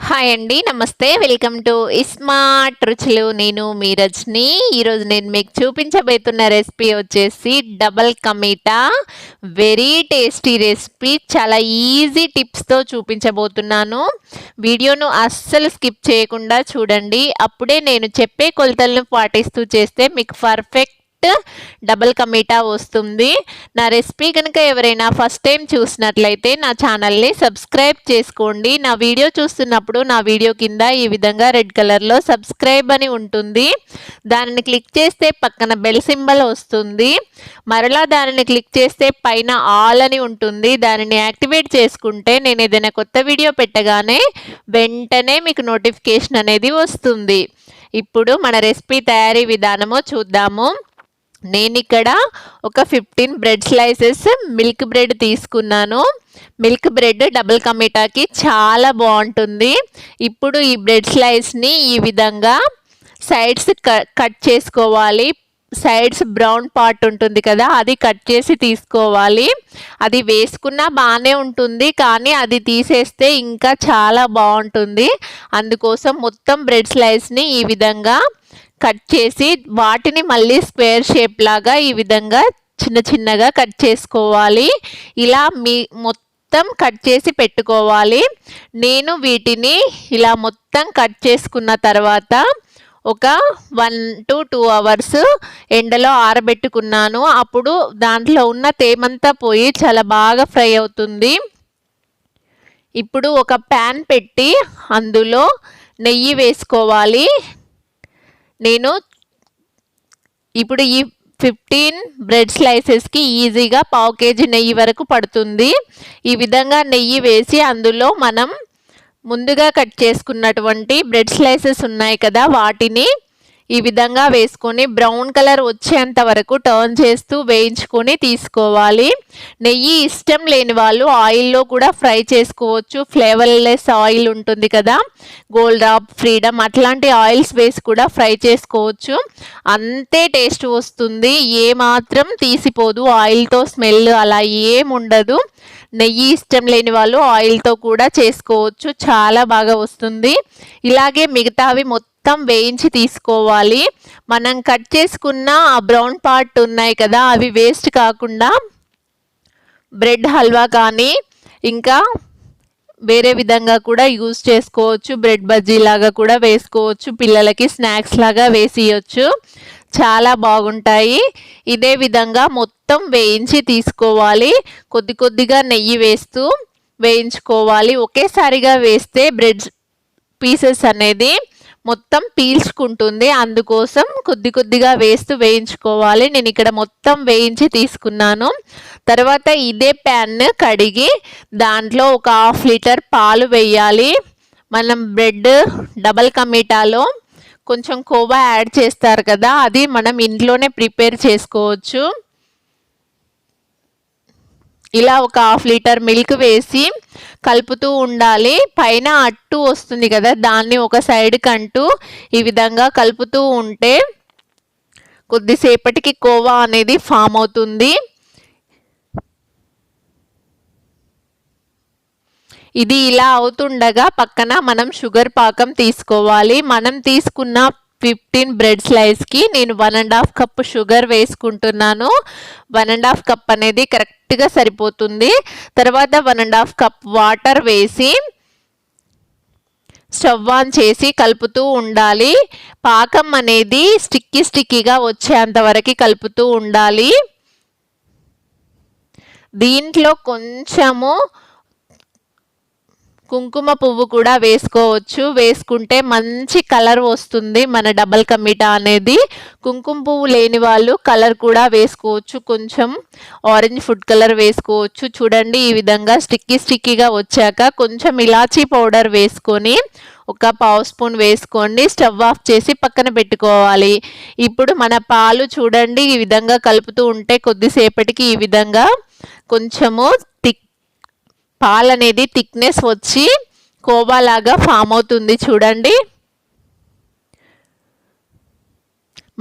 Hi అండి, నమస్తే. Welcome to smart రుచులు. నేను మీ రజని. ఈరోజు నేను మీకు చూపించబోతున్న రెసిపీ వచ్చేసి double ka meetha. Very tasty recipe. చాలా ఈజీ టిప్స్తో చూపించబోతున్నాను. వీడియోను అస్సలు స్కిప్ చేయకుండా చూడండి. అప్పుడే నేను చెప్పే కొలతలను పాటిస్తూ చేస్తే మీకు పర్ఫెక్ట్ డబల్ కమీటా వస్తుంది. నా రెసిపీ కనుక ఎవరైనా ఫస్ట్ టైం చూసినట్లయితే నా ఛానల్ని సబ్స్క్రైబ్ చేసుకోండి. నా వీడియో చూస్తున్నప్పుడు నా వీడియో కింద ఈ విధంగా రెడ్ కలర్లో సబ్స్క్రైబ్ అని ఉంటుంది. దానిని క్లిక్ చేస్తే పక్కన బెల్ సింబల్ వస్తుంది. మరలా దానిని క్లిక్ చేస్తే పైన ఆల్ అని ఉంటుంది. దానిని యాక్టివేట్ చేసుకుంటే నేను ఏదైనా కొత్త వీడియో పెట్టగానే వెంటనే మీకు నోటిఫికేషన్ అనేది వస్తుంది. ఇప్పుడు మన రెసిపీ తయారీ విధానము చూద్దాము. నేను ఇక్కడ ఒక 15 బ్రెడ్ స్లైసెస్ మిల్క్ బ్రెడ్ తీసుకున్నాను. మిల్క్ బ్రెడ్ డబుల్ కమీటాకి చాలా బాగుంటుంది. ఇప్పుడు ఈ బ్రెడ్ స్లైస్ని ఈ విధంగా సైడ్స్ కట్ చేసుకోవాలి. సైడ్స్ బ్రౌన్ పార్ట్ ఉంటుంది కదా, అది కట్ చేసి తీసుకోవాలి. అది వేసుకున్నా బాగానే ఉంటుంది, కానీ అది తీసేస్తే ఇంకా చాలా బాగుంటుంది. అందుకోసం మొత్తం బ్రెడ్ స్లైస్ని ఈ విధంగా కట్ చేసి వాటిని మళ్ళీ స్క్వేర్ షేప్ లాగా ఈ విధంగా చిన్న చిన్నగా కట్ చేసుకోవాలి. ఇలా మొత్తం కట్ చేసి పెట్టుకోవాలి. నేను వీటిని ఇలా మొత్తం కట్ చేసుకున్న తర్వాత ఒక 1 to 2 అవర్స్ ఎండలో ఆరబెట్టుకున్నాను. అప్పుడు దాంట్లో ఉన్న తేమంతా పోయి చాలా బాగా ఫ్రై అవుతుంది. ఇప్పుడు ఒక ప్యాన్ పెట్టి అందులో నెయ్యి వేసుకోవాలి. నేను ఇప్పుడు ఈ 15 బ్రెడ్ స్లైసెస్కి ఈజీగా 1/2 kg నెయ్యి వరకు పడుతుంది. ఈ విధంగా నెయ్యి వేసి అందులో మనం ముందుగా కట్ చేసుకున్నటువంటి బ్రెడ్ స్లైసెస్ ఉన్నాయి కదా, వాటిని ఈ విధంగా వేసుకొని బ్రౌన్ కలర్ వచ్చేంత వరకు టర్న్ చేస్తూ వేయించుకొని తీసుకోవాలి. నెయ్యి ఇష్టం లేని వాళ్ళు ఆయిల్లో కూడా ఫ్రై చేసుకోవచ్చు. ఫ్లేవర్లెస్ ఆయిల్ ఉంటుంది కదా, గోల్డ్ డ్రాప్, ఫ్రీడమ్ అట్లాంటి ఆయిల్స్ వేసి కూడా ఫ్రై చేసుకోవచ్చు. అంతే టేస్ట్ వస్తుంది. ఏమాత్రం తీసిపోదు. ఆయిల్తో స్మెల్ అలా ఏముండదు. నెయ్యి ఇష్టం లేని వాళ్ళు ఆయిల్తో కూడా చేసుకోవచ్చు. చాలా బాగా వస్తుంది. ఇలాగే మిగతావి మొత్తం వేయించి తీసుకోవాలి. మనం కట్ చేసుకున్న ఆ బ్రౌన్ పార్ట్ ఉన్నాయి కదా, అవి వేస్ట్ కాకుండా బ్రెడ్ హల్వా కానీ ఇంకా వేరే విధంగా కూడా యూజ్ చేసుకోవచ్చు. బ్రెడ్ బజ్జీ లాగా కూడా వేసుకోవచ్చు. పిల్లలకి స్నాక్స్ లాగా వేసియచ్చు. చాలా బాగుంటాయి. ఇదే విధంగా మొత్తం వేయించి తీసుకోవాలి. కొద్ది కొద్దిగా నెయ్యి వేస్తూ వేయించుకోవాలి. ఒకేసారిగా వేస్తే బ్రెడ్ పీసెస్ అనేది మొత్తం పీల్చుకుంటుంది. అందుకోసం కొద్ది కొద్దిగా వేస్తూ వేయించుకోవాలి. నేను ఇక్కడ మొత్తం వేయించి తీసుకున్నాను. తర్వాత ఇదే ప్యాన్ కడిగి దాంట్లో ఒక 1/2 లీటర్ పాలు వేయాలి. మనం బ్రెడ్ డబల్ కమీటాలో కొంచెం కోవా యాడ్ చేస్తారు కదా, అది మనం ఇంట్లోనే ప్రిపేర్ చేసుకోవచ్చు. ఇలా ఒక 1/2 లీటర్ మిల్క్ వేసి కలుపుతూ ఉండాలి. పైన అట్టు వస్తుంది కదా, దాన్ని ఒక సైడ్కి అంటూ ఈ విధంగా కలుపుతూ ఉంటే కొద్దిసేపటికి కోవా అనేది ఫామ్ అవుతుంది. ఇది ఇలా అవుతుండగా పక్కన మనం షుగర్ పాకం తీసుకోవాలి. మనం తీసుకున్న 15 బ్రెడ్ స్లైస్కి నేను 1.5 కప్ షుగర్ వేసుకుంటున్నాను. 1.5 కప్ అనేది కరెక్ట్గా సరిపోతుంది. తర్వాత 1.5 కప్ వాటర్ వేసి స్టవ్ ఆన్ చేసి కలుపుతూ ఉండాలి. పాకం అనేది స్టిక్కీగా వచ్చేంత వరకు కలుపుతూ ఉండాలి. దీంట్లో కొంచెము కుంకుమ పువ్వు కూడా వేసుకోవచ్చు. వేసుకుంటే మంచి కలర్ వస్తుంది మన డబల్ కమీటా అనేది. కుంకుమ పువ్వు లేని వాళ్ళు కలర్ కూడా వేసుకోవచ్చు. కొంచెం ఆరెంజ్ ఫుడ్ కలర్ వేసుకోవచ్చు. చూడండి, ఈ విధంగా స్టిక్కీగా వచ్చాక కొంచెం ఇలాచీ పౌడర్ వేసుకొని ఒక 1/2 స్పూన్ వేసుకోండి. స్టవ్ ఆఫ్ చేసి పక్కన పెట్టుకోవాలి. ఇప్పుడు మన పాలు చూడండి, ఈ విధంగా కలుపుతూ ఉంటే కొద్దిసేపటికి ఈ విధంగా కొంచెము పాలు అనేది థిక్నెస్ వచ్చి కోవా లాగా ఫామ్ అవుతుంది. చూడండి,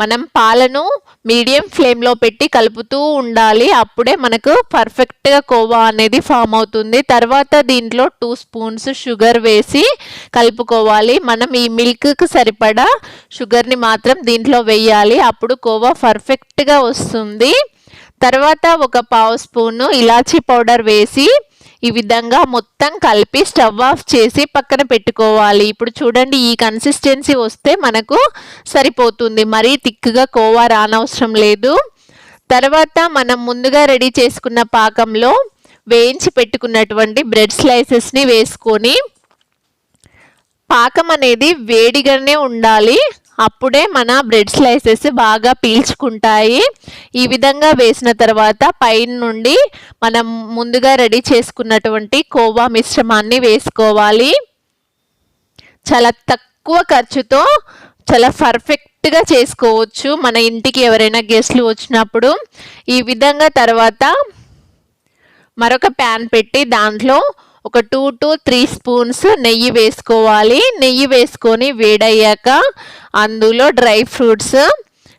మనం పాలను మీడియం ఫ్లేమ్లో పెట్టి కలుపుతూ ఉండాలి. అప్పుడే మనకు పర్ఫెక్ట్గా కోవా అనేది ఫామ్ అవుతుంది. తర్వాత దీంట్లో 2 స్పూన్స్ షుగర్ వేసి కలుపుకోవాలి. మనం ఈ మిల్క్కి సరిపడా షుగర్ని మాత్రం దీంట్లో వేయాలి. అప్పుడు కోవా పర్ఫెక్ట్గా వస్తుంది. తర్వాత ఒక పావు స్పూను ఇలాచీ పౌడర్ వేసి ఈ విధంగా మొత్తం కలిపి స్టవ్ ఆఫ్ చేసి పక్కన పెట్టుకోవాలి. ఇప్పుడు చూడండి, ఈ కన్సిస్టెన్సీ వస్తే మనకు సరిపోతుంది. మరీ థిక్గా కోవా రానవసరం లేదు. తర్వాత మనం ముందుగా రెడీ చేసుకున్న పాకంలో వేయించి పెట్టుకున్నటువంటి బ్రెడ్ స్లైసెస్ని వేసుకొని పాకం అనేది వేడిగానే ఉండాలి. అప్పుడే మన బ్రెడ్ స్లైసెస్ బాగా పీల్చుకుంటాయి. ఈ విధంగా వేసిన తర్వాత పైన నుండి మనం ముందుగా రెడీ చేసుకున్నటువంటి కోవా మిశ్రమాన్ని వేసుకోవాలి. చాలా తక్కువ ఖర్చుతో చాలా పర్ఫెక్ట్గా చేసుకోవచ్చు మన ఇంటికి ఎవరైనా గెస్ట్లు వచ్చినప్పుడు. ఈ విధంగా తర్వాత మరొక ప్యాన్ పెట్టి దాంట్లో ఒక 2 to 3 స్పూన్స్ నెయ్యి వేసుకోవాలి. నెయ్యి వేసుకొని వేడయ్యాక అందులో డ్రై ఫ్రూట్స్,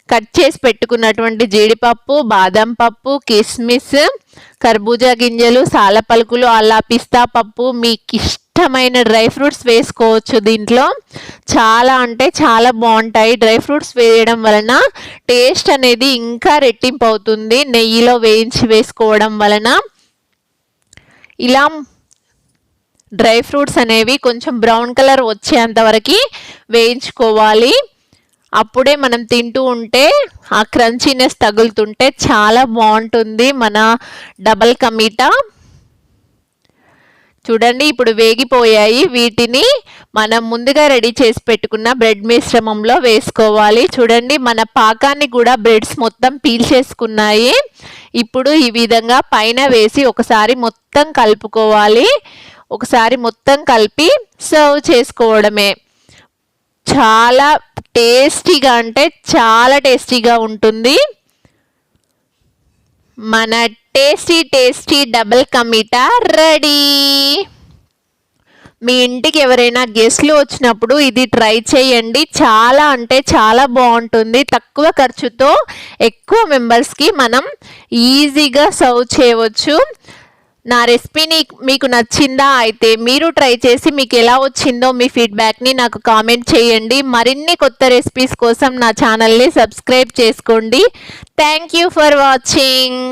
కట్ చేసి పెట్టుకున్నటువంటి జీడిపప్పు, బాదం పప్పు, కిస్మిస్, కర్బూజా గింజలు, సాలపలుకులు, అలా పిస్తా పప్పు, మీకు ఇష్టమైన డ్రై ఫ్రూట్స్ వేసుకోవచ్చు. దీంట్లో చాలా అంటే చాలా బాగుంటాయి. డ్రై ఫ్రూట్స్ వేయడం వలన టేస్ట్ అనేది ఇంకా రెట్టింపు అవుతుంది. నెయ్యిలో వేయించి వేసుకోవడం వలన ఇలా డ్రై ఫ్రూట్స్ అనేవి కొంచెం బ్రౌన్ కలర్ వచ్చేంత వరకు వేయించుకోవాలి. అప్పుడే మనం తింటూ ఉంటే ఆ క్రంచీనెస్ తగులుతుంటే చాలా బాగుంటుంది మన డబల్ కమీటా. చూడండి, ఇప్పుడు వేగిపోయాయి. వీటిని మనం ముందుగా రెడీ చేసి పెట్టుకున్న బ్రెడ్ మిశ్రమంలో వేసుకోవాలి. చూడండి, మన పాకాన్ని కూడా బ్రెడ్స్ మొత్తం పీల్చేసుకున్నాయి. ఇప్పుడు ఈ విధంగా పైన వేసి ఒకసారి మొత్తం కలుపుకోవాలి. ఒకసారి మొత్తం కలిపి సర్వ్ చేసుకోవడమే. చాలా టేస్టీగా అంటే చాలా టేస్టీగా ఉంటుంది మన టేస్టీ డబుల్ కమీటా రెడీ. మీ ఇంటికి ఎవరైనా గెస్ట్లు వచ్చినప్పుడు ఇది ట్రై చేయండి. చాలా అంటే చాలా బాగుంటుంది. తక్కువ ఖర్చుతో ఎక్కువ మెంబర్స్కి మనం ఈజీగా సర్వ్ చేయవచ్చు. నా రెసిపీని మీకు నచ్చిందా? అయితే మీరు ట్రై చేసి మీకు ఎలా వచ్చిందో మీ ఫీడ్బ్యాక్ని నాకు కామెంట్ చేయండి. మరిన్ని కొత్త రెసిపీస్ కోసం నా ఛానల్ని సబ్స్క్రైబ్ చేసుకోండి. Thank you for watching.